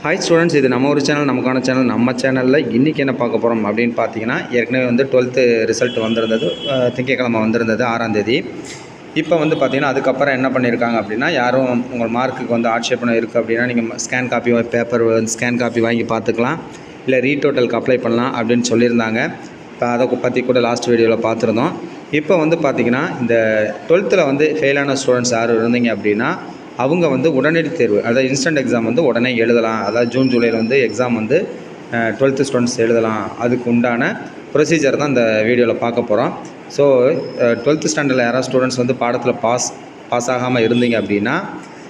Hi students, இது நம்ம ஒரு சேனல், நமக்கான சேனல். நம்ம சேனலில் இன்றைக்கி என்ன பார்க்க போகிறோம் அப்படின்னு பார்த்தீங்கன்னா, ஏற்கனவே வந்து 12th ரிசல்ட் வந்திருந்தது, திங்கட்கிழமை வந்திருந்தது 6ஆம் தேதி. இப்போ வந்து பார்த்திங்கன்னா அதுக்கப்புறம் என்ன பண்ணியிருக்காங்க அப்படின்னா, யாரும் உங்கள் மார்க்குக்கு வந்து ஆட்சேபணம் இருக்குது அப்படின்னா நீங்கள் scan copy paper scan copy வாங்கி பார்த்துக்கலாம், இல்லை ரீடோட்டலுக்கு அப்ளை பண்ணலாம் அப்படின்னு சொல்லியிருந்தாங்க. இப்போ அதை பற்றி கூட லாஸ்ட் வீடியோவில் பார்த்துருந்தோம். இப்போ வந்து பார்த்திங்கன்னா இந்த 12th வந்து ஃபெயிலான ஸ்டூடெண்ட்ஸ் யாரும் இருந்தீங்க அப்படின்னா அவங்க வந்து உடனடி தேர்வு, அதாவது இன்ஸ்டன்ட் எக்ஸாம் வந்து உடனே எழுதலாம். அதாவது ஜூன் ஜூலையில் வந்து எக்ஸாம் வந்து 12th ஸ்டூடெண்ட்ஸ் எழுதலாம். அதுக்கு உண்டான ப்ரொசீஜர் தான் இந்த வீடியோவில் பார்க்க போகிறோம். ஸோ 12th ஸ்டாண்டர்டில் யாராவது ஸ்டூடெண்ட்ஸ் வந்து பாடத்தில் பாஸ் ஆகாமல் இருந்தீங்க அப்படின்னா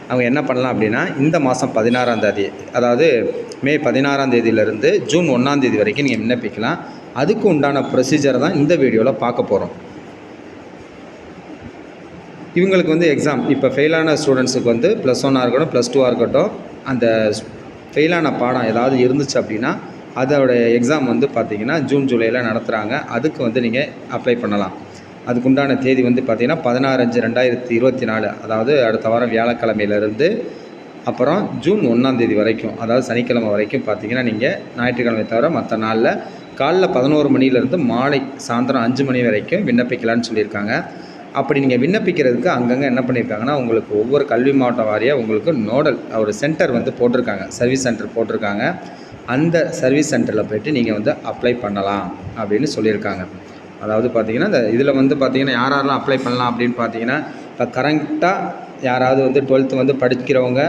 அவங்க என்ன பண்ணலாம் அப்படின்னா, இந்த மாதம் 16ஆம் தேதி, அதாவது மே 16ஆம் தேதியிலேருந்து ஜூன் 1ஆம் தேதி வரைக்கும் நீங்கள் விண்ணப்பிக்கலாம். அதுக்கு உண்டான ப்ரொசீஜர் தான் இந்த வீடியோவில் பார்க்க போகிறோம். இவங்களுக்கு வந்து எக்ஸாம் இப்போ ஃபெயிலான ஸ்டூடெண்ட்ஸுக்கு வந்து +1 இருக்கட்டும், +2 இருக்கட்டும், அந்த ஃபெயிலான பாடம் ஏதாவது இருந்துச்சு அப்படின்னா அதோடைய எக்ஸாம் வந்து பார்த்திங்கன்னா ஜூன் ஜூலையில் நடத்துகிறாங்க. அதுக்கு வந்து நீங்கள் அப்ளை பண்ணலாம். அதுக்குண்டான தேதி வந்து பார்த்திங்கன்னா 16/5/2024, அதாவது அடுத்த வாரம் வியாழக்கிழமையிலேருந்து அப்புறம் ஜூன் 1ஆம் தேதி வரைக்கும், அதாவது சனிக்கிழமை வரைக்கும் பார்த்திங்கன்னா நீங்கள் ஞாயிற்றுக்கிழமை தவிர மற்ற நாளில் காலைல 11 மணிலேருந்து மாலை சாயந்தரம் 5 மணி வரைக்கும் விண்ணப்பிக்கலான்னு சொல்லியிருக்காங்க. அப்படி நீங்கள் விண்ணப்பிக்கிறதுக்கு அங்கங்கே என்ன பண்ணியிருக்காங்கன்னா, உங்களுக்கு ஒவ்வொரு கல்வி மாவட்டம் வாரியாக உங்களுக்கு நோடல் ஒரு சென்டர் வந்து போட்டிருக்காங்க, சர்வீஸ் சென்டர் போட்டிருக்காங்க. அந்த சர்வீஸ் சென்டரில் போய்ட்டு நீங்கள் வந்து அப்ளை பண்ணலாம் அப்படின்னு சொல்லியிருக்காங்க. அதாவது பார்த்திங்கன்னா இந்த இதில் வந்து பார்த்திங்கன்னா யாரெல்லாம் அப்ளை பண்ணலாம் அப்படின்னு பார்த்தீங்கன்னா, இப்போ கரெக்டாக யாராவது வந்து 12th வந்து படிக்கிறவங்க,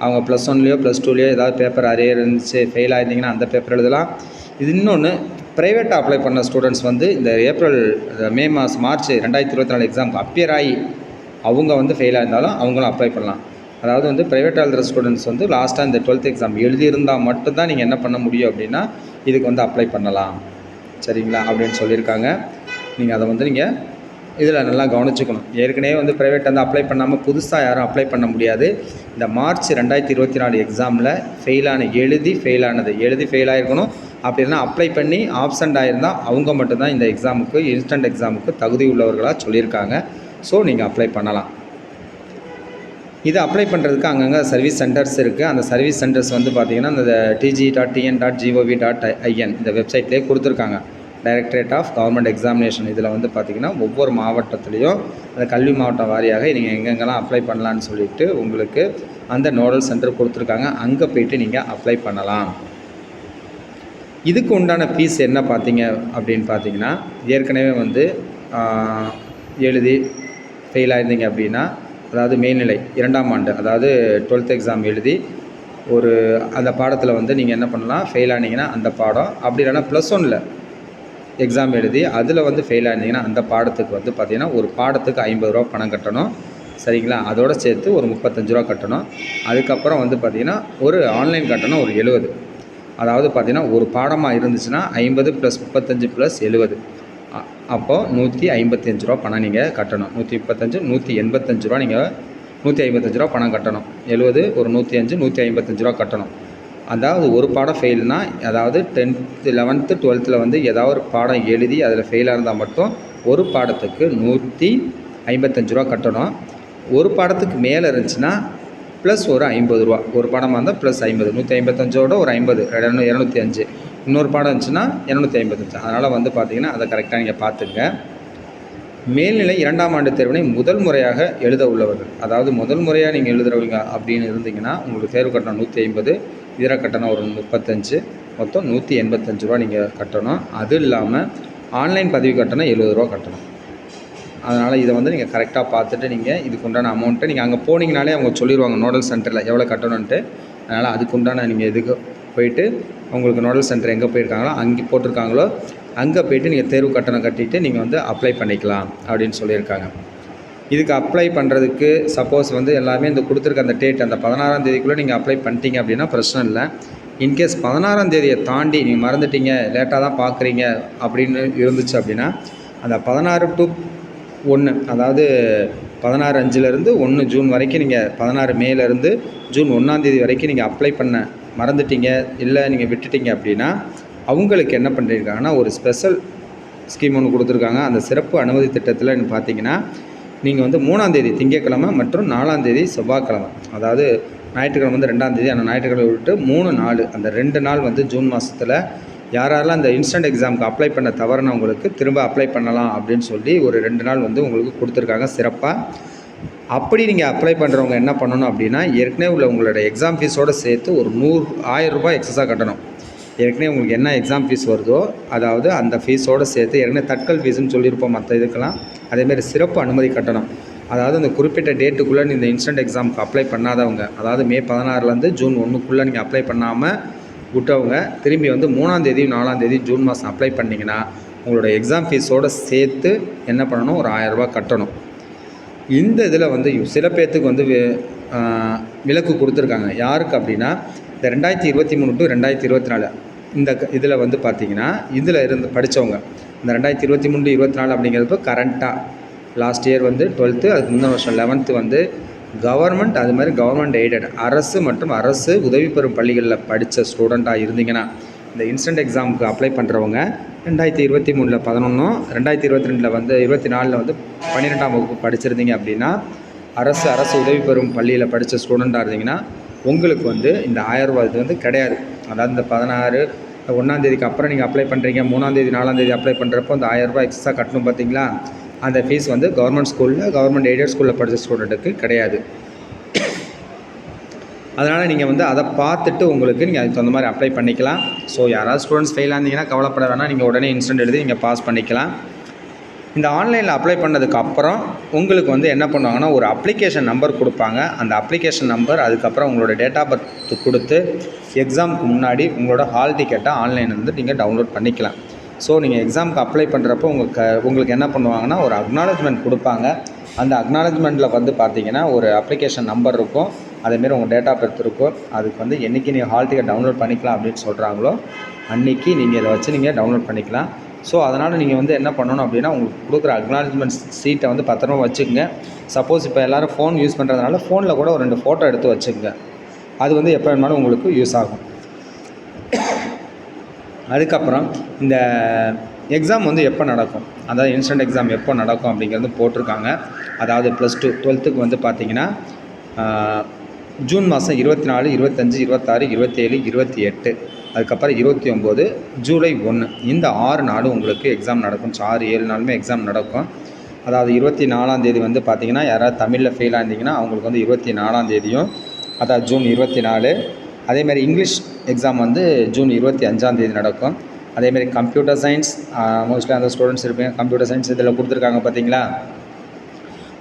அவங்க +1லையோ +2லையோ ஏதாவது பேப்பர் அரியர் இருந்துச்சு, ஃபெயில் ஆகிருந்தீங்கன்னா அந்த பேப்பர் எழுதலாம். இது இன்னொன்று, ப்ரைவேட்டாக அப்ளை பண்ண ஸ்டூடெண்ட்ஸ் வந்து இந்த மார்ச் 2024 எக்ஸாமுக்கு அப்பியர் ஆகி அவங்க வந்து ஃபெயிலாக இருந்தாலும் அவங்களும் அப்ளை பண்ணலாம். அதாவது வந்து ப்ரைவேட்டாக எழுதுகிற ஸ்டூடெண்ட்ஸ் வந்து லாஸ்ட்டாக இந்த 12th எக்ஸாம் எழுதியிருந்தால் மட்டும்தான் நீங்கள் என்ன பண்ண முடியும் அப்படின்னா இதுக்கு வந்து அப்ளை பண்ணலாம், சரிங்களா அப்படின்னு சொல்லியிருக்காங்க. நீங்கள் அதை வந்து நீங்கள் இதில் நல்லா கவனிச்சுக்கணும். ஏற்கனவே வந்து ப்ரைவேட் வந்து அப்ளை பண்ணாமல் புதுசாக யாரும் அப்ளை பண்ண முடியாது. இந்த மார்ச் 2024 எக்ஸாமில் எழுதி ஃபெயில் ஆகிருக்கணும். அப்படி இல்லைனா அப்ளை பண்ணி ஆப்சண்ட் ஆகிருந்தால் அவங்க மட்டும்தான் இந்த எக்ஸாமுக்கு, இன்ஸ்டன்ட் எக்ஸாமுக்கு தகுதி உள்ளவர்களாக சொல்லியிருக்காங்க. ஸோ நீங்கள் அப்ளை பண்ணலாம். இது அப்ளை பண்ணுறதுக்கு அங்கங்கே சர்வீஸ் சென்டர்ஸ் இருக்குது. அந்த சர்வீஸ் சென்டர்ஸ் வந்து பார்த்திங்கன்னா இந்த tg.tn.gov.in இந்த வெப்சைட்லேயே கொடுத்துருக்காங்க. Directorate of government examination. இதில் வந்து பார்த்திங்கன்னா ஒவ்வொரு மாவட்டத்துலேயும் அந்த கல்வி மாவட்டம் வாரியாக நீங்கள் எங்கெங்கெல்லாம் அப்ளை பண்ணலான்னு சொல்லிவிட்டு உங்களுக்கு அந்த நோடல் சென்டர் கொடுத்துருக்காங்க. அங்கே போய்ட்டு நீங்கள் அப்ளை பண்ணலாம். இதுக்கு உண்டான ஃபீஸ் என்ன பார்த்தீங்க அப்படின்னு பார்த்தீங்கன்னா, ஏற்கனவே வந்து எழுதி ஃபெயில் ஆயிருந்தீங்க அப்படின்னா, அதாவது மேல்நிலை 2ஆம் ஆண்டு, அதாவது 12th எக்ஸாம் எழுதி அந்த பாடத்தில் வந்து நீங்கள் என்ன பண்ணலாம், ஃபெயில் ஆனீங்கன்னா அந்த பாடம், அப்படி இல்லைனா +1ல் எக்ஸாம் எழுதி அதில் வந்து ஃபெயில் ஆயிருந்தீங்கன்னா அந்த பாடத்துக்கு வந்து பார்த்திங்கன்னா ஒரு பாடத்துக்கு 50 ரூபா பணம் கட்டணும், சரிங்களா. அதோடு சேர்த்து ஒரு 35 ரூபா கட்டணும். அதுக்கப்புறம் வந்து பார்த்திங்கன்னா ஒரு ஆன்லைன் கட்டணம் ஒரு 70. அதாவது பார்த்திங்கன்னா ஒரு பாடமாக இருந்துச்சுன்னா 50 + 35 + 70, அப்போது 155 ரூபா பணம் நீங்கள் கட்டணும். 135 185 ரூபா, நீங்கள் 155 ரூபா பணம் கட்டணும். 70 ஒரு 105 155 ரூபா கட்டணும். அதாவது ஒரு பாடம் ஃபெயில்னா, அதாவது 10th 11th 12th வந்து ஏதாவது ஒரு பாடம் எழுதி அதில் ஃபெயிலாக இருந்தால் மட்டும் ஒரு பாடத்துக்கு 155 ரூபா கட்டணும். ஒரு பாடத்துக்கு மேலே இருந்துச்சுன்னா ப்ளஸ் ஒரு 50 ரூபா. ஒரு பாடமாக இருந்தால் +50, 155ஓட ஒரு 50 205. இன்னொரு பாடம் இருந்துச்சுன்னா 255. அதனால் வந்து பார்த்திங்கன்னா அதை கரெக்டாக நீங்கள் பார்த்துங்க. மேல்நிலை 2ஆம் ஆண்டு தேர்வினை முதல் முறையாக எழுத உள்ளவர்கள், அதாவது முதல் முறையாக நீங்கள் எழுதுறவங்க அப்படின்னு இருந்தீங்கன்னா உங்களுக்கு தேர்வு கட்டணம் 150, இதர கட்டணம் ஒரு 35, மொத்தம் 185 ரூபா நீங்கள் கட்டணும். அது இல்லாமல் ஆன்லைன் பதிவு கட்டணம் 70 ரூபா கட்டணும். அதனால் இதை வந்து நீங்கள் கரெக்டாக பார்த்துட்டு நீங்கள் இதுக்குண்டான அமௌண்ட்டை நீங்கள் அங்கே போனீங்கனாலே அவங்க சொல்லிடுவாங்க நோடல் சென்டரில் எவ்வளோ கட்டணுன்ட்டு. அதனால் அதுக்குண்டான நீங்கள் இதுக்கு போயிட்டு உங்களுக்கு நோடல் சென்டர் எங்கே போயிருக்காங்களோ அங்கே போட்டிருக்காங்களோ அங்கே போய்ட்டு நீங்கள் தேர்வு கட்டணம் கட்டிட்டு நீங்கள் வந்து அப்ளை பண்ணிக்கலாம் அப்படின்னு சொல்லியிருக்காங்க. இதுக்கு அப்ளை பண்ணுறதுக்கு சப்போஸ் வந்து எல்லாமே இந்த கொடுத்துருக்க அந்த டேட், அந்த 16ஆம் தேதிக்குள்ளே நீங்கள் அப்ளை பண்ணிட்டீங்க அப்படின்னா பிரச்சனை இல்லை. இன்கேஸ் 16ஆம் தேதியை தாண்டி நீங்கள் மறந்துட்டீங்க, லேட்டாக தான் பார்க்குறீங்க அப்படின்னு இருந்துச்சு அப்படின்னா அந்த 16 to 1, அதாவது 16/5 1 ஜூன் வரைக்கும் நீங்கள் 16 மேலேருந்து ஜூன் 1ஆம் தேதி வரைக்கும் நீங்கள் அப்ளை பண்ண மறந்துட்டீங்க, இல்லை நீங்கள் விட்டுட்டீங்க அப்படின்னா அவங்களுக்கு என்ன பண்ணியிருக்காங்கன்னா ஒரு ஸ்பெஷல் ஸ்கீம் ஒன்று கொடுத்துருக்காங்க. அந்த சிறப்பு அனுமதி திட்டத்தில் பார்த்தீங்கன்னா நீங்கள் வந்து 3ஆம் தேதி திங்கட்கிழமை மற்றும் 4ஆம் தேதி செவ்வாய்க்கிழமை, அதாவது ஞாயிற்றுக்கிழமை வந்து 2ஆம் தேதி, அந்த ஞாயிற்றுக்கிழமை விட்டு 3 நாள், அந்த 2 நாள் வந்து ஜூன் மாதத்தில் யாரெல்லாம் அந்த இன்ஸ்டன்ட் எக்ஸாமுக்கு அப்ளை பண்ண தவறுனவங்களுக்கு திரும்ப அப்ளை பண்ணலாம் அப்படின்னு சொல்லி ஒரு 2 நாள் வந்து உங்களுக்கு கொடுத்துருக்காங்க சிறப்பாக. அப்படி நீங்கள் அப்ளை பண்ணுறவங்க என்ன பண்ணணும் அப்படின்னா, ஏற்கனவே உள்ள உங்களோட எக்ஸாம் ஃபீஸோடு சேர்த்து ஒரு 1000 ரூபாய் எக்ஸஸாக கட்டணும். ஏற்கனவே உங்களுக்கு என்ன எக்ஸாம் ஃபீஸ் வருதோ, அதாவது அந்த ஃபீஸோடு சேர்த்து ஏற்கனவே தட்கல் ஃபீஸுன்னு சொல்லியிருப்போம் மற்ற இதுக்கெல்லாம், அதேமாரி சிறப்பு அனுமதி கட்டணம். அதாவது அந்த குறிப்பிட்ட டேட்டுக்குள்ளே இந்த இன்ஸ்டன்ட் எக்ஸாமுக்கு அப்ளை பண்ணாதவங்க, அதாவது மே 16லேருந்து ஜூன் 1க்குள்ளே நீங்கள் அப்ளை பண்ணாமல் விட்டவங்க திரும்பி வந்து 3ஆம் தேதி 4ஆம் தேதி ஜூன் மாதம் அப்ளை பண்ணிங்கன்னா உங்களோட எக்ஸாம் ஃபீஸோடு சேர்த்து என்ன பண்ணணும், ஒரு 1000 ரூபா கட்டணும். இந்த இதில் வந்து சில பேர்த்துக்கு வந்து விலக்கு கொடுத்துருக்காங்க. யாருக்கு அப்படின்னா, இந்த 2023 டு 2024 இந்த இதில் வந்து பார்த்திங்கன்னா, இதில் இருந்து படித்தவங்க இந்த 2023 டு 24 அப்படிங்கிறப்ப கரண்ட்டாக லாஸ்ட் இயர் வந்து 12th, அதுக்கு முந்தின வருஷம் 11th வந்து கவர்மெண்ட், அது மாதிரி கவர்மெண்ட் எய்டட் அரசு மற்றும் அரசு உதவி பெறும் பள்ளிகளில் படித்த ஸ்டூடெண்ட்டாக இருந்தீங்கன்னா, இந்த இன்ஸ்டன்ட் எக்ஸாமுக்கு அப்ளை பண்ணுறவங்க 2023 11, 2022 வந்து 24 வந்து 12ஆம் வகுப்பு படிச்சிருந்தீங்க அப்படின்னா, அரசு உதவி பெறும் பள்ளியில் படித்த ஸ்டூடெண்ட்டாக இருந்தீங்கன்னா உங்களுக்கு வந்து இந்த 1000 ரூபா இது வந்து கிடையாது. அதாவது இந்த 16 1ஆம் தேதிக்கு அப்புறம் நீங்கள் அப்ளை பண்ணுறீங்க, 3ஆம் தேதி 4ஆம் தேதி அப்ளை பண்ணுறப்போ அந்த 1000 ரூபா எக்ஸ்ட்ரா கட்டணும் பார்த்தீங்களா, அந்த ஃபீஸ் வந்து கவர்மெண்ட் ஸ்கூலில் கவர்மெண்ட் எய்டட் ஸ்கூலில் படித்த ஸ்டூடெண்ட்டுக்கு கிடையாது. அதனால் நீங்கள் வந்து அதை பார்த்துட்டு உங்களுக்கு நீங்கள் அதுக்கு தகுந்த மாதிரி அப்ளை பண்ணிக்கலாம். ஸோ யாராவது ஸ்டூடெண்ட்ஸ் ஃபெயிலாக இருந்தீங்கன்னா கவலைப்பட வேணாம், நீங்கள் உடனே இன்ஸ்டன்ட் எழுதி நீங்கள் பாஸ் பண்ணிக்கலாம். இந்த ஆன்லைனில் அப்ளை பண்ணதுக்கு அப்புறம் உங்களுக்கு வந்து என்ன பண்ணுவாங்கன்னா, ஒரு அப்ளிகேஷன் நம்பர் கொடுப்பாங்க. அந்த அப்ளிகேஷன் நம்பர், அதுக்கப்புறம் உங்களோட டேட் ஆஃப் பர்த் கொடுத்து எக்ஸாமுக்கு முன்னாடி உங்களோட ஹால் டிக்கெட்டை ஆன்லைனில் வந்து நீங்கள் டவுன்லோட் பண்ணிக்கலாம். ஸோ நீங்கள் எக்ஸாமுக்கு அப்ளை பண்ணுறப்போ உங்களுக்கு என்ன பண்ணுவாங்கன்னா, ஒரு அக்னாலஜ்மெண்ட் கொடுப்பாங்க. அந்த அக்னாலஜ்மெண்ட்டில் வந்து பார்த்தீங்கன்னா ஒரு அப்ளிகேஷன் நம்பர் இருக்கும், அதேமாரி உங்கள் டேட் ஆஃப் பர்த் இருக்கும். அதுக்கு வந்து என்றைக்கு நீங்கள் ஹால் டிக்கெட் டவுன்லோட் பண்ணிக்கலாம் அப்படின்னு சொல்கிறாங்களோ அன்றைக்கி நீங்கள் இதை வச்சு நீங்கள் டவுன்லோட் பண்ணிக்கலாம். ஸோ அதனால் நீங்கள் வந்து என்ன பண்ணணும் அப்படின்னா, உங்களுக்கு கொடுக்குற அக்னாலஜ்மெண்ட் சீட்டை வந்து பத்திரமா வச்சுக்கோங்க. சப்போஸ் இப்போ எல்லோரும் ஃபோன் யூஸ் பண்ணுறதுனால ஃபோனில் கூட ஒரு 2 ஃபோட்டோ எடுத்து வச்சுக்கோங்க. அது வந்து எப்போ வேணுமாலும் உங்களுக்கு யூஸ் ஆகும். அதுக்கப்புறம் இந்த எக்ஸாம் வந்து எப்போ நடக்கும், அதாவது இன்ஸ்டன்ட் எக்ஸாம் எப்போ நடக்கும் அப்படிங்கிறது போட்டிருக்காங்க. அதாவது +2 12th வந்து பார்த்திங்கன்னா ஜூன் மாதம் 24, 25, 26, 27, 28, அதுக்கப்புறம் 29, ஜூலை 1 இந்த 6 நாளும் உங்களுக்கு எக்ஸாம் நடக்கும். 6-7 நாளுமே எக்ஸாம் நடக்கும். அதாவது 24ஆம் தேதி வந்து பார்த்திங்கன்னா யாராவது தமிழில் ஃபெயிலாக இருந்தீங்கன்னா அவங்களுக்கு வந்து 24ஆம் தேதியும், அதாவது ஜூன் 24. அதேமாதிரி இங்கிலீஷ் எக்ஸாம் வந்து ஜூன் 25ஆம் தேதி நடக்கும். அதேமாதிரி கம்ப்யூட்டர் சயின்ஸ் மோஸ்ட்லி அந்த ஸ்டூடெண்ட்ஸ் இருப்பீங்க. கம்ப்யூட்டர் சயின்ஸ் இதில் கொடுத்துருக்காங்க பார்த்தீங்களா,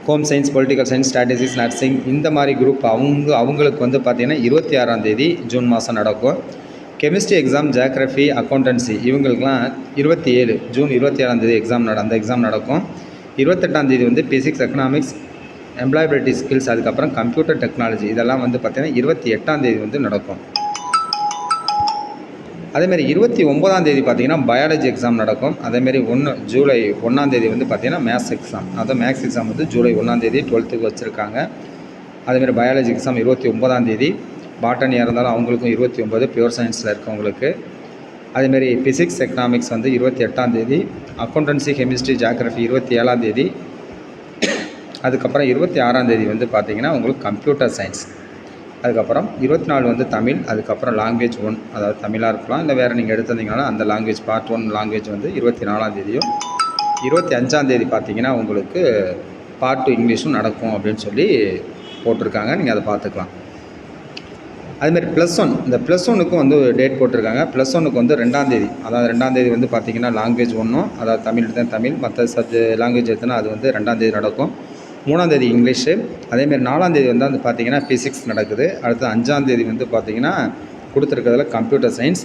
home science, political science, strategics, nursing இந்த மாதிரி குரூப் அவங்களுக்கு வந்து பார்த்திங்கன்னா 26ஆம் தேதி ஜூன் மாதம் நடக்கும். கெமிஸ்ட்ரி எக்ஸாம், ஜியாகிரஃபி, அக்கௌண்டன்சி இவங்களுக்குலாம் 27 ஜூன் 27ஆம் தேதி அந்த எக்ஸாம் நடக்கும். 28ஆம் தேதி வந்து பிசிக்ஸ், எக்கனாமிக்ஸ், எம்ப்ளாயபிலிட்டி ஸ்கில்ஸ், அதுக்கப்புறம் கம்ப்யூட்டர் டெக்னாலஜி இதெல்லாம் வந்து பார்த்திங்கன்னா 28ஆம் தேதி வந்து நடக்கும். அதேமாரி 29ஆம் தேதி பார்த்திங்கன்னா பயாலஜி எக்ஸாம் நடக்கும். அதேமாரி ஜூலை 1ஆம் தேதி வந்து பார்த்திங்கன்னா மேத்ஸ் எக்ஸாம், அதாவது மேக்ஸ் எக்ஸாம் வந்து ஜூலை 1ஆம் தேதி 12th வச்சுருக்காங்க. அதேமாரி பயாலஜி எக்ஸாம் 29ஆம் தேதி. பாட்டனியாக இருந்தாலும் அவங்களுக்கும் 29, பியூர் சயின்ஸில் இருக்கவங்களுக்கு. அதேமாரி பிசிக்ஸ், எக்கனாமிக்ஸ் வந்து 28ஆம் தேதி. அக்கௌண்டன்சி, கெமிஸ்ட்ரி, ஜியாகிரஃபி 27ஆம் தேதி. அதுக்கப்புறம் 26ஆம் தேதி வந்து பார்த்திங்கன்னா உங்களுக்கு கம்ப்யூட்டர் சயின்ஸ். அதுக்கப்புறம் 24 வந்து தமிழ், அதுக்கப்புறம் லாங்குவேஜ் 1, அதாவது தமிழாக இருக்கலாம், இல்லை வேறு நீங்கள் எடுத்திருந்தீங்கன்னா அந்த லாங்குவேஜ் பார்ட் 1 லாங்குவேஜ் வந்து 24ஆம் தேதியும். 25ஆம் தேதி பார்த்திங்கன்னா உங்களுக்கு பார்ட் 2 இங்கிலீஷும் நடக்கும் அப்படின்னு சொல்லி போட்டிருக்காங்க. நீங்கள் அதை பார்த்துக்கலாம். அதுமாதிரி +1 இந்த +1க்கும் வந்து டேட் போட்டிருக்காங்க. +1க்கு வந்து 2ஆம் தேதி, அதாவது 2ஆம் தேதி வந்து பார்த்திங்கன்னா லாங்குவேஜ் 1, அதாவது தமிழ் எடுத்தால் தமிழ், மற்ற லாங்குவேஜ் எடுத்தனா அது வந்து 2ஆம் தேதி நடக்கும். 3ஆம் தேதி இங்கிலீஷு. அதேமாரி 4ஆம் தேதி வந்து பார்த்திங்கன்னா ஃபிசிக்ஸ் நடக்குது. அடுத்து 5ஆம் தேதி வந்து பார்த்திங்கன்னா கொடுத்துருக்கிறதுல கம்ப்யூட்டர் சயின்ஸ்.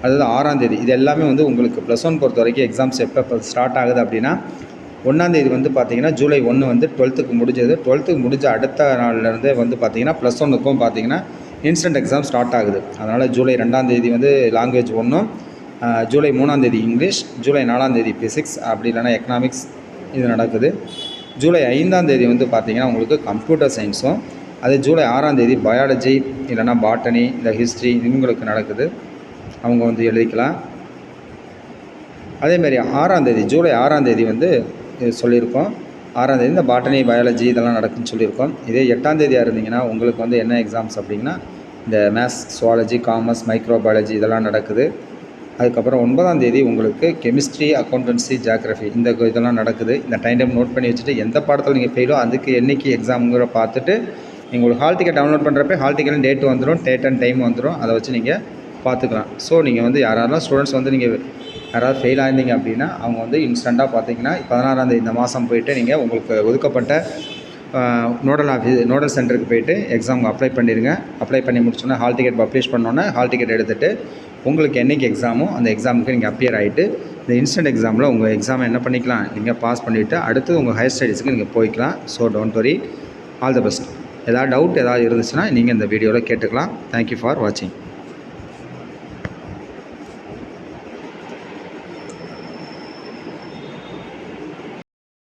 அதாவது 6ஆம் தேதி. இது எல்லாமே வந்து உங்களுக்கு +1 பொறுத்த வரைக்கும் எக்ஸாம்ஸ் எப்போ ஸ்டார்ட் ஆகுது அப்படின்னா, 1ஆம் தேதி வந்து பார்த்திங்கன்னா ஜூலை 1 வந்து 12th முடிஞ்சது. 12th முடிஞ்ச அடுத்த நாள்லேருந்தே வந்து பார்த்திங்கன்னா +1க்கும் பார்த்திங்கன்னா இன்ஸ்டன்ட் எக்ஸாம் ஸ்டார்ட் ஆகுது. அதனால் ஜூலை 2ஆம் தேதி வந்து லாங்குவேஜ் 1, ஜூலை 3ஆம் தேதி இங்கிலீஷ், ஜூலை 4ஆம் தேதி ஃபிசிக்ஸ், அப்படி இல்லைனா எக்கனாமிக்ஸ் இது நடக்குது. ஜூலை 5ஆம் தேதி வந்து பார்த்திங்கன்னா உங்களுக்கு கம்ப்யூட்டர் சயின்ஸும், அது ஜூலை 6ஆம் தேதி பயாலஜி இல்லைனா பாட்டனி, இந்த ஹிஸ்ட்ரி இவங்களுக்கு நடக்குது. அவங்க வந்து எழுதிக்கலாம். அதேமாரி 6ஆம் தேதி ஜூலை 6ஆம் தேதி வந்து சொல்லியிருக்கோம் 6ஆம் தேதி இந்த பாட்டனி பயாலஜி இதெல்லாம் நடக்குன்னு சொல்லியிருக்கோம். இதே 8ஆம் தேதியாக இருந்தீங்கன்னா உங்களுக்கு வந்து என்ன எக்ஸாம்ஸ் அப்படின்னா இந்த மேத்ஸ், சுவாலஜி, காமர்ஸ், மைக்ரோபயாலஜி இதெல்லாம் நடக்குது. அதுக்கப்புறம் 9ஆம் தேதி உங்களுக்கு கெமிஸ்ட்ரி, அக்கௌண்டன்சி, ஜியாகிரஃபி இதெல்லாம் நடக்குது. இந்த டைம் டேபிள் நோட் பண்ணி வச்சுட்டு எந்த பாடத்தில் நீங்கள் ஃபெயிலோ அதுக்கு என்னைக்கு எக்ஸாமுங்கிற பார்த்துட்டு உங்களுக்கு ஹால் டிக்கெட் டவுன்லோட் பண்ணுறப்ப ஹால் டிக்கெட் டேட் வந்துடும், டேட் அண்ட் டைம் வந்துடும். அதை வச்சு நீங்கள் பார்த்துக்கலாம். ஸோ நீங்கள் வந்து யாரெல்லாம் ஸ்டூடெண்ட்ஸ் வந்து நீங்கள் யாராவது ஃபெயில் ஆயிருந்தீங்க அப்படின்னா அவங்க வந்து இன்ஸ்டண்ட்டாக பார்த்தீங்கன்னா 16ஆம் தேதி இந்த மாதம் போய்ட்டு நீங்கள் உங்களுக்கு ஒதுக்கப்பட்ட நோடல் சென்டருக்கு போய்ட்டு எக்ஸாமுக்கு அப்ளை பண்ணிடுங்க. அப்ளை பண்ணி முடிச்சோன்னே ஹால் டிக்கெட் பப்ளிஷ் பண்ணோன்னே ஹால் டிக்கெட் எடுத்துகிட்டு உங்களுக்கு என்றைக்கு எக்ஸாமோ அந்த எக்ஸாமுக்கு நீங்கள் அப்பியர் ஆகிட்டு இந்த இன்ஸ்டன்ட் எக்ஸாமில் உங்கள் எக்ஸாமை என்ன பண்ணிக்கலாம், நீங்கள் பாஸ் பண்ணிவிட்டு அடுத்து உங்கள் ஹையர் ஸ்டடீஸுக்கு நீங்கள் போய்க்கலாம். So don't worry, all the best. ஏதாவது டவுட் ஏதாவது இருந்துச்சுன்னா நீங்கள் இந்த வீடியோவில் கேட்டுக்கலாம். தேங்க்யூ ஃபார் வாட்சிங்.